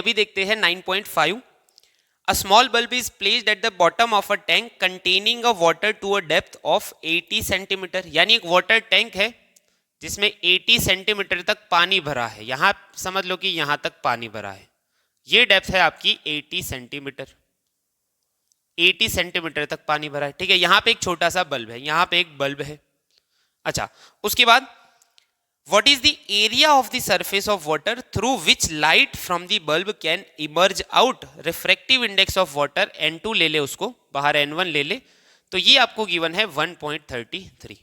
अभी देखते हैं 9.5। A small bulb is placed at the bottom of a tank containing a water to a depth of 80 centimetre. यानी एक water tank है जिसमें 80 सेंटीमीटर तक पानी भरा है। यहां समझ लो कि यहां तक पानी भरा है, ये डेप्थ है आपकी 80 सेंटीमीटर। 80 सेंटीमीटर तक पानी भरा है, ठीक है। यहां पे एक छोटा सा बल्ब है, यहां पे एक बल्ब है। अच्छा, उसके बाद what is the area of the surface of water through which light from the bulb can emerge out? refractive index of water n2 ले ले, उसको बाहर n1 ले ले, तो ये आपको गिवन है 1.33।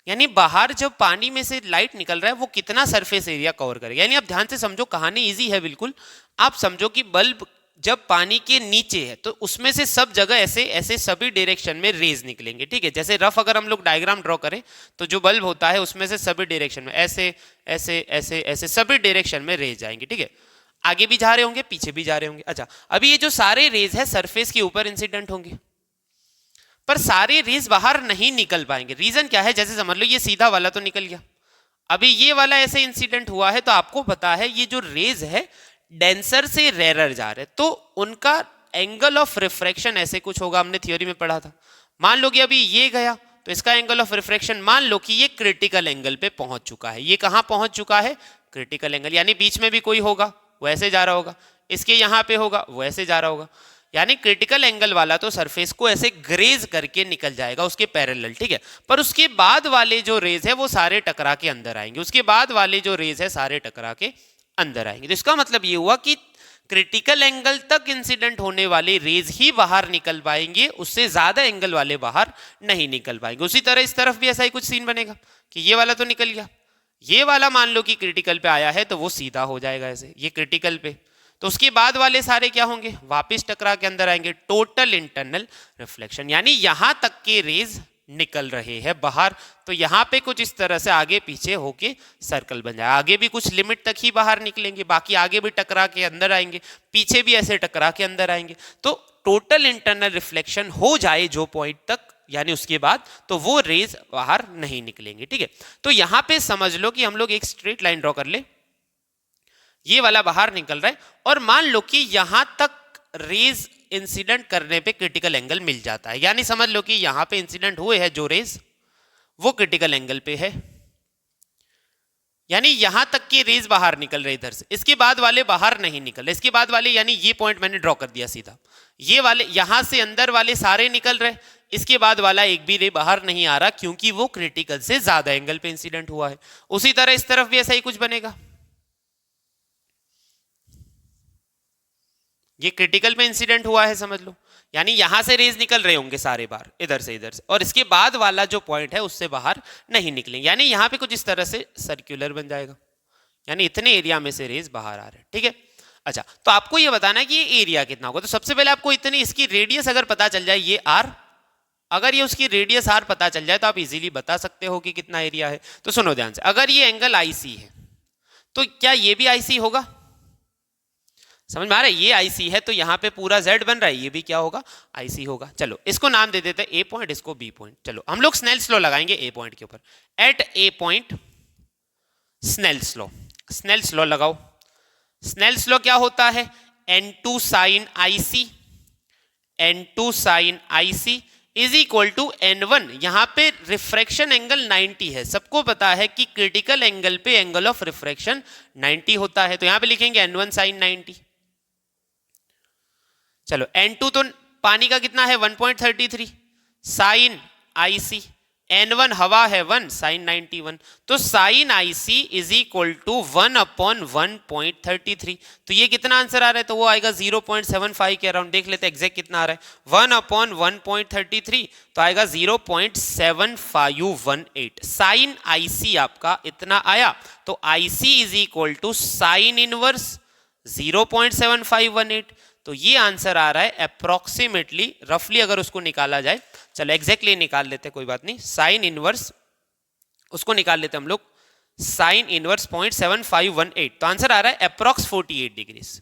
यानी बाहर जब पानी में से लाइट निकल रहा है वो कितना सरफेस एरिया कवर करेगा। यानी आप ध्यान से समझो, कहानी इजी है बिल्कुल। आप समझो कि बल्ब जब पानी के नीचे है तो उसमें से सब जगह ऐसे ऐसे सभी डायरेक्शन में रेज निकलेंगे, ठीक है। जैसे रफ अगर हम लोग डायग्राम ड्रॉ करें तो जो बल्ब होता है उसमें से सभी डायरेक्शन में ऐसे ऐसे ऐसे ऐसे सभी डायरेक्शन में रेज जाएंगे, ठीक है। आगे भी जा रहे होंगे, पीछे भी जा रहे होंगे। अच्छा, अभी ये जो सारे रेज है सरफेस के ऊपर इंसिडेंट होंगे, पर सारे रेज बाहर नहीं निकल पाएंगे। रीजन क्या है? जैसे समझ लो ये सीधा वाला तो निकल गया, अभी ये वाला ऐसे इंसिडेंट हुआ है, तो आपको पता है ये जो रेज है डेंसर से रेरर जा रहे, तो उनका एंगल ऑफ रिफ्रैक्शन ऐसे कुछ होगा, हमने थ्योरी में पढ़ा था। मान लो कि अभी ये गया तो इसका एंगल ऑफ रिफ्रैक्शन मान लो कि ये क्रिटिकल एंगल पे पहुंच चुका है। ये कहां पहुंच चुका है? Critical angle. यानी बीच में भी कोई होगा वो ऐसे जा रहा होगा, इसके यहां पे होगा वो ऐसे जा रहा होगा। यानी क्रिटिकल एंगल वाला तो सरफेस को ऐसे ग्रेज करके निकल जाएगा उसके पैरेलल, ठीक है। पर उसके बाद वाले जो रेज है वो सारे टकरा के अंदर आएंगे, उसके बाद वाले जो रेज है सारे टकरा के अंदर आएंगे। तो इसका मतलब ये हुआ कि क्रिटिकल एंगल तक इंसिडेंट होने वाले रेज ही बाहर निकल पाएंगे, उससे ज्यादा एंगल वाले बाहर नहीं निकल पाएंगे। उसी तरह इस तरफ भी ऐसा ही कुछ सीन बनेगा कि ये वाला तो निकल गया, ये वाला मान लो कि क्रिटिकल पे आया है तो वो सीधा हो जाएगा ऐसे, ये क्रिटिकल पे, तो उसके बाद वाले सारे क्या होंगे? वापस टकरा के अंदर आएंगे। टोटल इंटरनल रिफ्लेक्शन, यानी यहां तक के रेज निकल रहे हैं बाहर, तो यहां पे कुछ इस तरह से आगे पीछे होके सर्कल बन जाए। आगे भी कुछ लिमिट तक ही बाहर निकलेंगे, बाकी आगे भी टकरा के अंदर आएंगे, पीछे भी ऐसे टकरा के अंदर आएंगे। तो टोटल इंटरनल रिफ्लेक्शन हो जाए जो पॉइंट तक, यानी उसके बाद तो वो रेज बाहर नहीं निकलेंगे, ठीक है। तो यहां पे समझ लो कि हम लोग एक स्ट्रेट लाइन ड्रॉ कर ले, ये वाला बाहर निकल रहा है और मान लो कि यहां तक रेज इंसिडेंट करने पे क्रिटिकल एंगल मिल जाता है। यानी समझ लो कि यहां पे इंसिडेंट हुए हैं जो रेज वो क्रिटिकल एंगल पे है, यानी यहां तक की रेज बाहर निकल रहे इधर से, इसके बाद वाले बाहर नहीं निकल रहे, इसके बाद वाले यानी ये पॉइंट मैंने ड्रॉ कर दिया सीधा, ये वाले यहां से अंदर वाले सारे निकल रहे, इसके बाद वाला एक भी रे बाहर नहीं आ रहा क्योंकि वो क्रिटिकल से ज्यादा एंगल पे इंसिडेंट हुआ है। उसी तरह इस तरफ भी ऐसा ही कुछ बनेगा, ये क्रिटिकल में इंसिडेंट हुआ है समझ लो, यानी यहां से रेज निकल रहे होंगे सारे बार इधर से, और इसके बाद वाला जो पॉइंट है उससे बाहर नहीं निकलेंगे। यानी यहां पे कुछ इस तरह से सर्कुलर बन जाएगा, यानी इतने एरिया में से रेज बाहर आ रहे हैं, ठीक है। अच्छा, तो आपको ये बताना है कि ये एरिया कितना होगा। तो सबसे पहले आपको इतनी इसकी रेडियस अगर पता चल जाए, ये आर, अगर ये उसकी रेडियस आर पता चल जाए तो आप इजीली बता सकते हो कि कितना एरिया है। तो सुनो ध्यान से, अगर ये एंगल आईसी है तो क्या ये भी आईसी होगा? समझ में आ रहा है? ये आईसी है तो यहाँ पे पूरा जेड बन रहा है, ये भी क्या होगा? आईसी होगा। चलो इसको नाम दे देते हैं ए पॉइंट, इसको बी पॉइंट। चलो हम लोग स्नेल्स लॉ लगाएंगे ए पॉइंट के ऊपर। At a point Snell's law, Snell's law लगाओ। स्नेल्स लॉ क्या होता है? n2 sine IC, n2 sine IC is equal to n1। यहां पे रिफ्रैक्शन एंगल 90 है, सबको पता है कि क्रिटिकल एंगल पे एंगल ऑफ रिफ्रैक्शन 90 होता है, तो यहां पे लिखेंगे n1 साइन 90। चलो n2 तो पानी का कितना है? 1.33 साइन आईसी, n1 हवा है 1 साइन 91, तो sine IC is equal to 1 upon 1.33। तो ये कितना आंसर आ रहा है? तो वो आएगा 0.75 के अराउंड। देख लेते एग्जैक्ट कितना आ रहा है। 1 अपॉन 1.33 तो आएगा 0.7518। साइन आईसी आपका इतना आया, तो IC is equal to sine inverse 0.7518। तो ये आंसर आ रहा है अप्रोक्सीमेटली, रफली अगर उसको निकाला जाए, चलो एग्जैक्टली निकाल लेते, कोई बात नहीं, साइन इनवर्स उसको निकाल लेते हम लोग, साइन इनवर्स 0.7518। तो आंसर आ रहा है अप्रोक्स 48 डिग्रीज।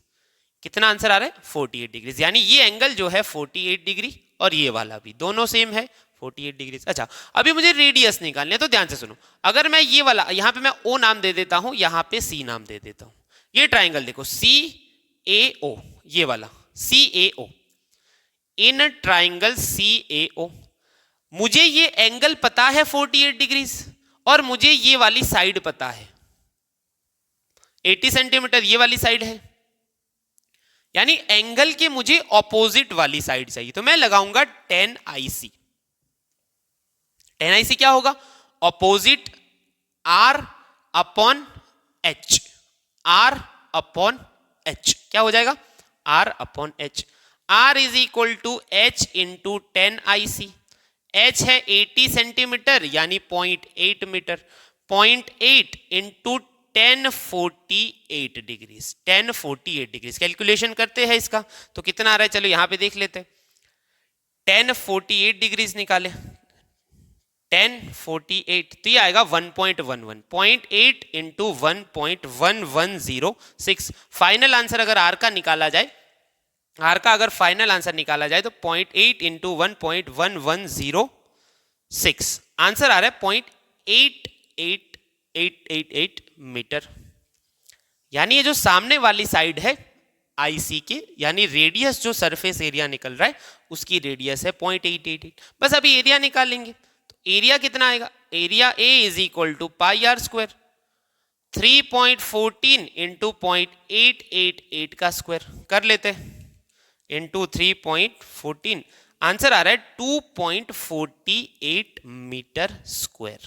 कितना आंसर आ रहा है? 48 डिग्रीज। यानी ये एंगल जो है 48 डिग्री और ये वाला भी दोनों सेम है 48 डिग्रीज। अच्छा, अभी मुझे रेडियस निकालने है, तो ध्यान से सुनो। अगर मैं ये वाला यहाँ पे मैं ओ नाम दे देता हूं, यहाँ पे सी नाम दे देता हूं। ये ट्राइंगल देखो, सी CAO, ये वाला CAO, इन ट्राइंगल CAO मुझे ये एंगल पता है 48 डिग्रीज और मुझे ये वाली साइड पता है 80 सेंटीमीटर, ये वाली साइड है, यानी एंगल के मुझे ऑपोजिट वाली साइड चाहिए। तो मैं लगाऊंगा 10IC। 10IC क्या होगा? Opposite R upon H, R upon H क्या हो जाएगा? R upon H। R is equal to H into 10IC। H है 80 सेंटीमीटर यानी 0.8 metre, 0.8 into 1048 degrees, 1048 degrees. Calculation करते हैं इसका तो कितना आ रहा है, चलो यहां पे देख लेते हैं। 1048 डिग्रीज निकाले, 1048 तो ये आएगा 1.11, 0.8 इंटू 1.1106। फाइनल आंसर अगर आर का निकाला जाए, आर का अगर फाइनल आंसर निकाला जाए तो 0.8 इंटू 1.1106, आंसर आ रहा है 0.88888 मीटर। यानी ये जो सामने वाली साइड है आईसी के, यानी रेडियस जो सरफेस एरिया निकल रहा है उसकी रेडियस है 0.888। बस अभी एरिया निकालेंगे तो एरिया कितना आएगा? Area A is equal to pi R square, 3.14 into 0.888 का स्क्वायर कर लेते हैं, इंटू 3.14, आंसर आ रहा है 2.48 मीटर स्क्वायर।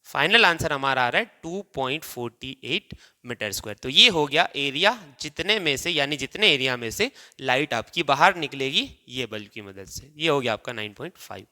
फाइनल आंसर हमारा आ रहा है 2.48 मीटर स्क्वायर। तो ये हो गया एरिया जितने में से, यानी जितने एरिया में से लाइट आपकी बाहर निकलेगी ये बल्ब की मदद से। ये हो गया आपका 9.5।